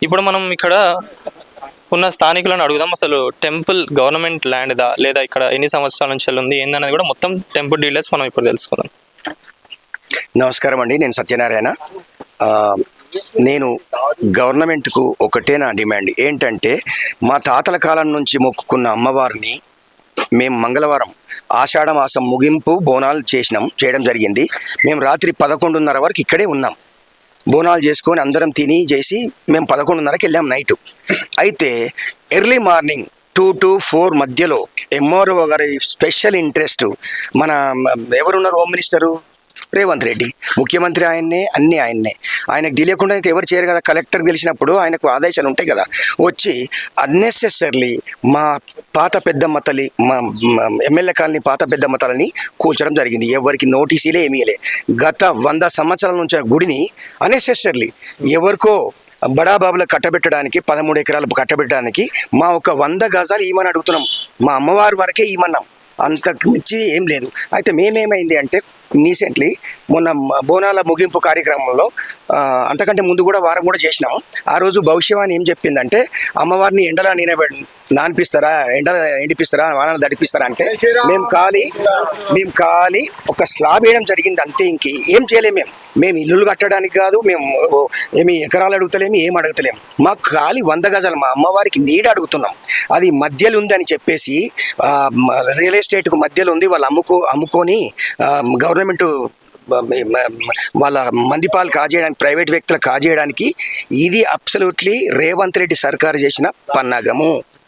ఇప్పుడు మనం ఇక్కడ ఉన్న స్థానికులను అడుగుదాం. అసలు టెంపుల్ గవర్నమెంట్ ల్యాండ్దా లేదా ఇక్కడ ఎన్ని సంవత్సరాల నుంచి ఉంది ఏందనేది కూడా మొత్తం టెంపుల్ డీటెయిల్స్ మనం ఇప్పుడు తెలుసుకుందాం. నమస్కారం అండి, నేను సత్యనారాయణ. నేను గవర్నమెంట్కు ఒకటే నా డిమాండ్ ఏంటంటే, మా తాతల కాలం నుంచి మొక్కుకున్న అమ్మవారిని మేము మంగళవారం ఆషాఢ మాసం ముగింపు బోనాలు చేయడం జరిగింది. మేము రాత్రి 11:30 వరకు ఇక్కడే ఉన్నాం. బోనాలు చేసుకొని అందరం తిని చేసి మేము 11:30కి వెళ్ళాం నైటు. అయితే ఎర్లీ మార్నింగ్ 2 to 4 మధ్యలో ఎంఆర్ఓ గారి స్పెషల్ ఇంట్రెస్ట్, మన ఎవరున్నారు హోమ్ మినిస్టరు రేవంత్ రెడ్డి, ముఖ్యమంత్రి ఆయన్నే, అన్నీ ఆయన్నే. ఆయనకు తెలియకుండా అయితే ఎవరు చేయరు కదా. కలెక్టర్కి తెలిసినప్పుడు ఆయనకు ఆదేశాలు ఉంటాయి కదా. వచ్చి అన్నెసెసర్లీ మా పాత పెద్దమ్మ తల్లి, మా ఎమ్మెల్యే కాలనీ పాత పెద్దమ్మ తల్లిని కూల్చడం జరిగింది. ఎవరికి నోటీసులే ఏమీ లే. గత 100 సంవత్సరాల నుంచి గుడిని అన్నెసెసర్లీ ఎవరికో బడాబాబులకు కట్టబెట్టడానికి 13 ఎకరాలు కట్టబెట్టడానికి మా ఒక 100 గజాలు ఇవ్వమని అడుగుతున్నాం. మా అమ్మవారి వరకే ఇవ్వమన్నాం, అంతకు మించి ఏం లేదు. అయితే మేమేమైంది అంటే రీసెంట్లీ మొన్న బోనాల ముగింపు కార్యక్రమంలో, అంతకంటే ముందు కూడా వారం కూడా చేసినాము. ఆ రోజు భవిష్యవాణి ఏం చెప్పిందంటే, అమ్మవారిని ఎండలా నానిపిస్తారా, ఎండిపిస్తారా, వానలు దడిపిస్తారా అంటే మేము ఖాళీ ఒక స్లాబ్ వేయడం జరిగింది అంతే. ఇంక ఏం చేయలేము. మేము ఇల్లులు కట్టడానికి కాదు, మేము ఏమి ఎకరాలు అడుగుతలేము, ఏం అడుగుతలేము. మాకు ఖాళీ 100 గజాలు మా అమ్మవారికి నీడ అడుగుతున్నాం. అది మధ్యలో ఉందని చెప్పేసి రియల్ ఎస్టేట్కు మధ్యలో ఉంది. వాళ్ళు అమ్ముకొని గవర్నమెంట్ వాళ్ళ మందిపాలు కాజేయడానికి, ప్రైవేట్ వ్యక్తులు కాజేయడానికి ఇది అబ్సల్యూట్లీ రేవంత్ రెడ్డి సర్కారు చేసిన పన్నాగము.